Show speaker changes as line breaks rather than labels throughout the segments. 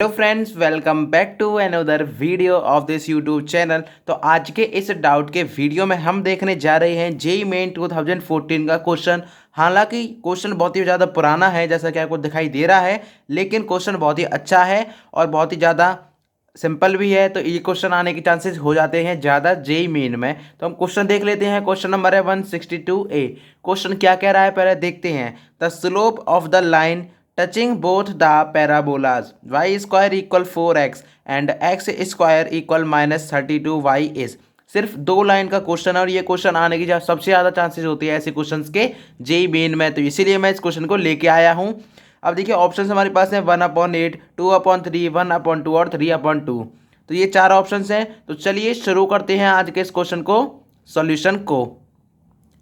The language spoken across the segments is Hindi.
Hello friends, welcome back to another video of this YouTube channel. तो आज के इस डाउट के वीडियो में हम देखने जा रहे हैं जेईई मेन 2014 का क्वेश्चन। हालांकि क्वेश्चन बहुत ही ज़्यादा पुराना है जैसा कि आपको दिखाई दे रहा है, लेकिन क्वेश्चन बहुत ही अच्छा है और बहुत ही ज़्यादा सिंपल भी है। तो ये क्वेश्चन आने के चांसेस हो जाते हैं ज़्यादा जेईई मेन में। तो हम क्वेश्चन देख लेते हैं। क्वेश्चन नंबर है 162A। क्वेश्चन क्या कह रहा है पहले देखते हैं। The slope of the line touching both the parabolas y square equal 4x and x square equal minus 32y is। सिर्फ दो लाइन का क्वेश्चन है और ये क्वेश्चन आने की सबसे ज़्यादा चांसेस होती है ऐसे क्वेश्चंस के जेईई मेन में, तो इसीलिए मैं इस क्वेश्चन को लेके आया हूँ। अब देखिए ऑप्शन हमारे पास है 1/8, 2/3, 1/2 और 3/2। तो ये चार ऑप्शन हैं। तो चलिए शुरू करते हैं आज के इस क्वेश्चन को, सॉल्यूशन को।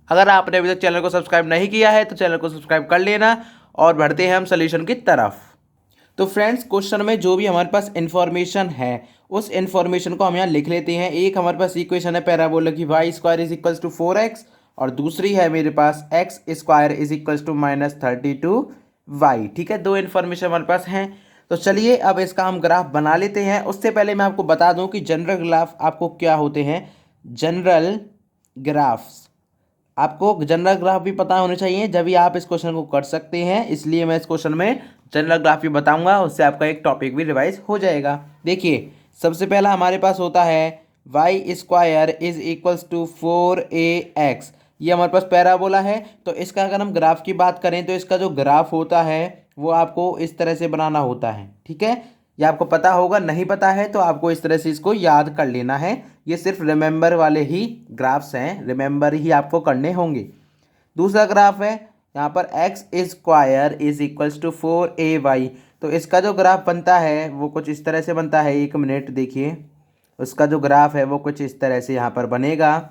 अगर आपने अभी तक चैनल को सब्सक्राइब नहीं किया है तो चैनल को सब्सक्राइब कर लेना और बढ़ते हैं हम सॉल्यूशन की तरफ। तो फ्रेंड्स, क्वेश्चन में जो भी हमारे पास इन्फॉर्मेशन है उस इन्फॉर्मेशन को हम यहाँ लिख लेते हैं। एक हमारे पास इक्वेशन है पैराबोला की y square is equals to 4x और दूसरी है मेरे पास x square is equals to -32y। ठीक है, दो इन्फॉर्मेशन हमारे पास हैं। तो चलिए अब इसका हम ग्राफ बना लेते हैं। उससे पहले मैं आपको बता दूं कि जनरल ग्राफ आपको क्या होते हैं। जनरल ग्राफ्स, आपको जनरल ग्राफ भी पता होने चाहिए जब भी आप इस क्वेश्चन को कर सकते हैं, इसलिए मैं इस क्वेश्चन में जनरल ग्राफ भी बताऊंगा, उससे आपका एक टॉपिक भी रिवाइज हो जाएगा। देखिए सबसे पहला हमारे पास होता है y square is equals to 4ax। ये हमारे पास पैराबोला है। तो इसका अगर हम ग्राफ की बात करें तो इसका जो ग्राफ होता है वो आपको इस तरह से बनाना होता है। ठीक है, ये आपको पता होगा, नहीं पता है तो आपको इस तरह से इसको याद कर लेना है। ये सिर्फ रिमेंबर वाले ही ग्राफ्स हैं, रिमेंबर ही आपको करने होंगे। दूसरा ग्राफ है यहाँ पर x square is equals to 4ay। तो इसका जो ग्राफ बनता है वो कुछ इस तरह से बनता है। एक मिनट देखिए, उसका जो ग्राफ है वो कुछ इस तरह से यहाँ पर बनेगा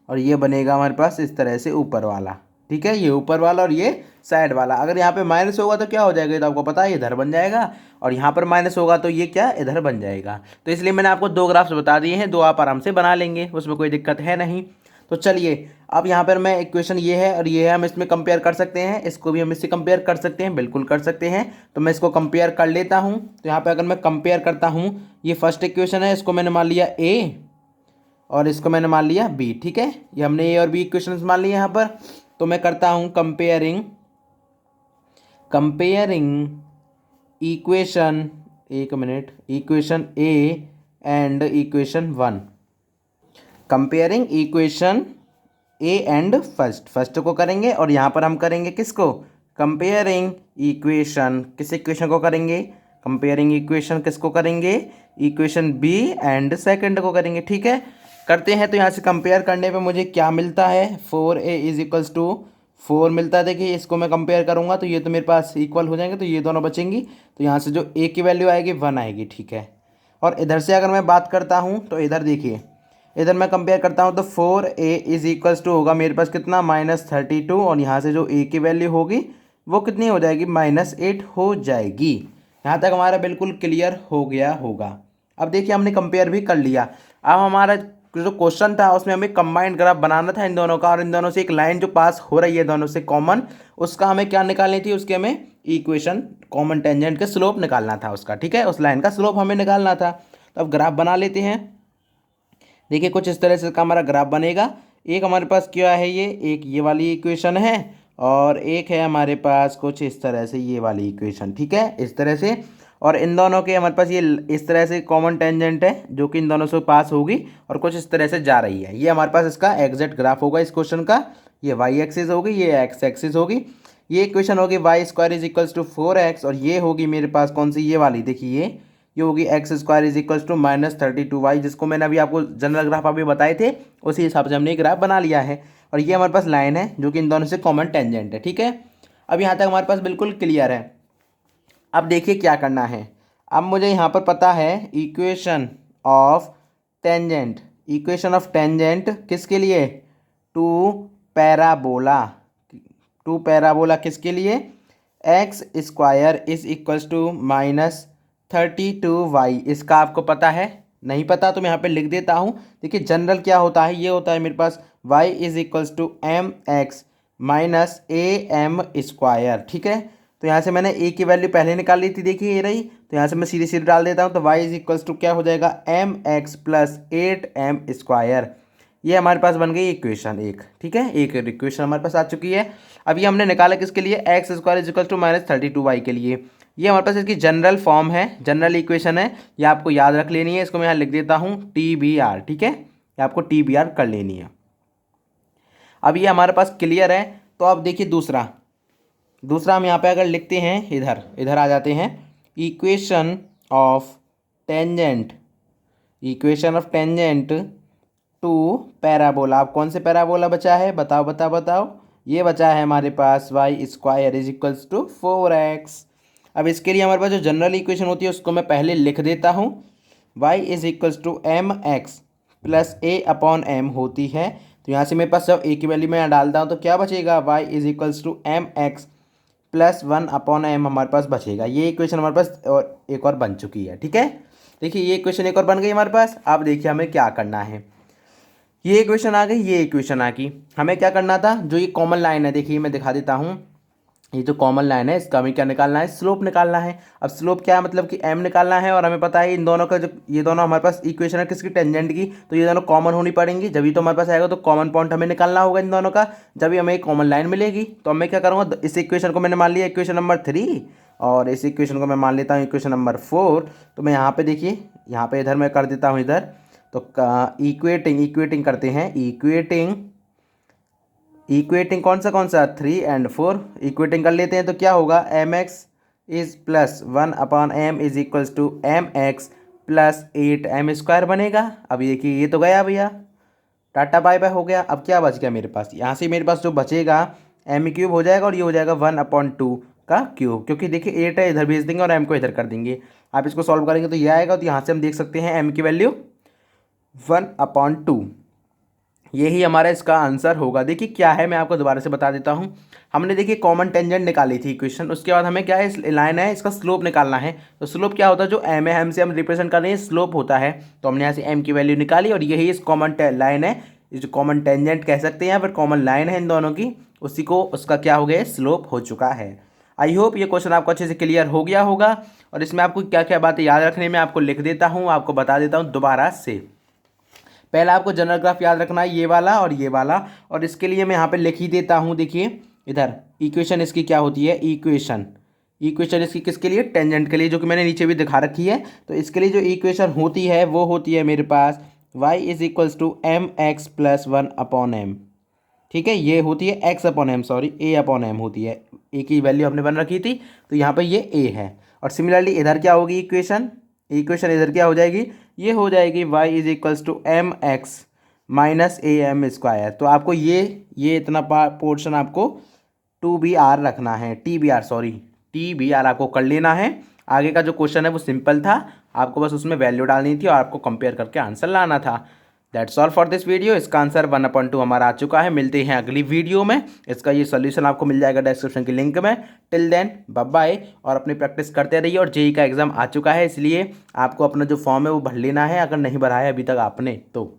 और ये बनेगा हमारे पास इस तरह से ऊपर वाला। ठीक है, ये ऊपर वाला और ये साइड वाला। अगर यहाँ पे माइनस होगा तो क्या हो जाएगा, तो आपको पता है इधर बन जाएगा, और यहाँ पर माइनस होगा तो ये क्या इधर बन जाएगा। तो इसलिए मैंने आपको दो ग्राफ्स बता दिए हैं, दो आप आराम से बना लेंगे, उसमें कोई दिक्कत है नहीं। तो चलिए अब यहाँ पर मैं इक्वेशन ये है और ये है, हम इसमें कंपेयर कर सकते हैं, इसको भी हम इससे कंपेयर कर सकते हैं, बिल्कुल कर सकते हैं। तो मैं इसको कंपेयर कर लेता हूँ। तो यहाँ पर अगर मैं कंपेयर करता हूँ, ये फर्स्ट इक्वेशन है, इसको मैंने मान लिया ए और इसको मैंने मान लिया बी। ठीक है, ये हमने ए और बी इक्वेशंस मान लिए यहाँ पर। तो मैं करता हूँ कंपेयरिंग इक्वेशन, एक minute, equation A and equation 1। Comparing equation A and first को करेंगे और यहाँ पर हम करेंगे किसको, कंपेयरिंग इक्वेशन, किस इक्वेशन को करेंगे, कंपेयरिंग इक्वेशन किसको करेंगे, इक्वेशन बी एंड सेकंड को करेंगे। ठीक है, करते हैं। तो यहाँ से कंपेयर करने पे मुझे क्या मिलता है, 4a इज इक्वल्स टू 4 मिलता है। देखिए इसको मैं कंपेयर करूँगा तो ये तो मेरे पास इक्वल हो जाएंगे, तो ये दोनों बचेंगी। तो यहाँ से जो a की वैल्यू आएगी 1 आएगी। ठीक है, और इधर से अगर मैं बात करता हूँ तो इधर देखिए, इधर मैं कंपेयर करता हूँ तो 4a इज इक्वल्स टू होगा मेरे पास कितना, -32, और यहाँ से जो a की वैल्यू होगी वो कितनी हो जाएगी, -8 हो जाएगी। यहाँ तक हमारा बिल्कुल क्लियर हो गया होगा। अब देखिए हमने कंपेयर भी कर लिया। अब हमारा जो क्वेश्चन था उसमें हमें कंबाइंड ग्राफ बनाना था इन दोनों का, और इन दोनों से एक लाइन जो पास हो रही है दोनों से कॉमन, उसका हमें क्या निकालनी थी, उसके हमें इक्वेशन कॉमन टेंजेंट का स्लोप निकालना था उसका। ठीक है, उस लाइन का स्लोप हमें निकालना था। तो अब ग्राफ बना लेते हैं। देखिए कुछ इस तरह से का हमारा ग्राफ बनेगा। एक हमारे पास क्या है, ये एक ये वाली इक्वेशन है और एक है हमारे पास कुछ इस तरह से ये वाली इक्वेशन। ठीक है, इस तरह से, और इन दोनों के हमारे पास ये इस तरह से कॉमन टेंजेंट है जो कि इन दोनों से पास होगी और कुछ इस तरह से जा रही है। ये हमारे पास इसका एग्जैक्ट ग्राफ होगा इस क्वेश्चन का। ये वाई एक्सिस होगी, ये एक्स एक्सिस होगी। ये इक्वेशन होगी y square is equals to 4x, और ये होगी मेरे पास कौन सी, ये वाली देखिए, ये होगी x square is equals to -32y, जिसको मैंने अभी आपको जनरल ग्राफ अभी बताए थे, उसी हिसाब से हमने एक ग्राफ बना लिया है। और ये हमारे पास लाइन है जो कि इन दोनों से कॉमन टेंजेंट है। ठीक है, अब यहाँ तक हमारे पास बिल्कुल क्लियर है। अब देखिए क्या करना है। अब मुझे यहाँ पर पता है equation of tangent, equation of tangent किसके लिए, टू पैराबोला, टू पैराबोला किसके लिए, x square is equals to -32y। इसका आपको पता है, नहीं पता तो मैं यहाँ पे लिख देता हूँ। देखिए जनरल क्या होता है, ये होता है मेरे पास y is equals to mx - am square. ठीक है, तो यहाँ से मैंने a की वैल्यू पहले निकाल ली थी, देखिए ये रही। तो यहाँ से मैं सीधे सीधे डाल देता हूँ। तो y इज इक्वल्स टू क्या हो जाएगा, mx प्लस 8m²। ये हमारे पास बन गई इक्वेशन एक। ठीक है, एक इक्वेशन हमारे पास आ चुकी है। अब ये हमने निकाला किसके लिए, x² is equal to -32y के लिए। ये हमारे पास इसकी जनरल फॉर्म है, जनरल इक्वेशन है, ये आपको याद रख लेनी है। इसको मैं यहाँ लिख देता हूँ TBR। ठीक है, ये आपको TBR कर लेनी है। अब ये हमारे पास क्लियर है। तो अब देखिए दूसरा हम यहाँ पे अगर लिखते हैं, इधर आ जाते हैं, equation of tangent to parabola. अब कौन से पैराबोला बचा है, बताओ। ये बचा है हमारे पास y² is equals to 4x। अब इसके लिए हमारे पास जो जनरल इक्वेशन होती है उसको मैं पहले लिख देता हूँ। y is equals to mx plus a/m होती है। तो यहाँ से मेरे पास जब a की वैल्यू मैं डालता हूँ तो क्या बचेगा, y is equals to mx plus 1/m हमारे पास बचेगा। ये इक्वेशन हमारे पास और एक और बन चुकी है। ठीक है, देखिए ये इक्वेशन एक और बन गई हमारे पास। अब देखिए हमें क्या करना है, ये इक्वेशन आ गई, ये इक्वेशन आ गई। हमें क्या करना था, जो ये कॉमन लाइन है, देखिए मैं दिखा देता हूँ। ये जो कॉमन लाइन है इसका हमें क्या निकालना है, स्लोप निकालना है। अब स्लोप क्या है, मतलब कि m निकालना है। और हमें पता है इन दोनों का जो, ये दोनों हमारे पास इक्वेशन है किसकी, टेंजेंट की। तो ये दोनों कॉमन होनी पड़ेंगी, जब तो हमारे पास आएगा। तो कॉमन पॉइंट हमें निकालना होगा इन दोनों का, जब हमें एक कॉमन लाइन मिलेगी। तो मैं क्या करूँगा, इस इक्वेशन को मैंने मान लिया इक्वेशन नंबर 3, और इस इक्वेशन को मैं मान लेता हूँ इक्वेशन नंबर 4। तो मैं यहाँ पे देखिए, यहाँ पे इधर मैं कर देता हूँ इधर। तो इक्वेटिंग करते हैं, इक्वेटिंग कौन सा 3 और 4 इक्वेटिंग कर लेते हैं। तो क्या होगा, mx is plus 1/m is equals to mx plus 8m² बनेगा। अब ये कि ये तो गया भैया, टाटा बाय बाय हो गया। अब क्या बच गया मेरे पास, यहाँ से मेरे पास जो बचेगा m³ हो जाएगा, और ये हो जाएगा 1/2 का क्यूब, क्योंकि देखिए 8 है, इधर भेज देंगे और m को इधर कर देंगे। आप इसको सॉल्व करेंगे तो ये आएगा। तो यहाँ से हम देख सकते हैं m की वैल्यू 1/2, यही हमारा इसका आंसर होगा। देखिए क्या है, मैं आपको दोबारा से बता देता हूँ। हमने देखिए कॉमन टेंजेंट निकाली थी इक्वेशन, उसके बाद हमें क्या है, इस लाइन है इसका स्लोप निकालना है। तो स्लोप क्या होता है, जो m है, m से हम रिप्रेजेंट कर रहे हैं, स्लोप होता है। तो हमने यहाँ से m की वैल्यू निकाली, और यही इस कॉमन लाइन है, इस जो कॉमन टेंजेंट कह सकते हैं या फिर कॉमन लाइन है इन दोनों की, उसी को उसका क्या हो गया, स्लोप हो चुका है। आई होप ये क्वेश्चन आपको अच्छे से क्लियर हो गया होगा। और इसमें आपको क्या क्या बातें याद रखने में आपको लिख देता हूँ, आपको बता देता हूँ दोबारा से। पहला आपको जनरल ग्राफ याद रखना है, ये वाला और ये वाला। और इसके लिए मैं यहाँ पे लिख ही देता हूँ। देखिए इधर इक्वेशन इसकी क्या होती है, इक्वेशन इसकी किसके लिए, टेंजेंट के लिए, जो कि मैंने नीचे भी दिखा रखी है। तो इसके लिए जो इक्वेशन होती है वो होती है मेरे पास y is equals to mx plus 1/m। ठीक है, ये होती है x/m, सॉरी a/m होती है। a की वैल्यू हमने बन रखी थी, तो यहाँ पे ये a है। और सिमिलरली इधर क्या होगी, इक्वेशन इधर क्या हो जाएगी, ये हो जाएगी y is equals to mx minus am²। तो आपको ये इतना पोर्शन आपको TBR रखना है, TBR आपको कर लेना है। आगे का जो क्वेश्चन है वो सिंपल था, आपको बस उसमें वैल्यू डालनी थी और आपको कंपेयर करके आंसर लाना था। That's all for this video. इसका आंसर 1/2 हमारा आ चुका है। मिलते हैं अगली वीडियो में। इसका ये सोल्यूशन आपको मिल जाएगा डिस्क्रिप्शन की लिंक में। टिल देन बाय बाय, और अपनी प्रैक्टिस करते रहिए। और जेई का एग्जाम आ चुका है, इसलिए आपको अपना जो फॉर्म है वो भर लेना है, अगर नहीं भरा है अभी तक आपने तो।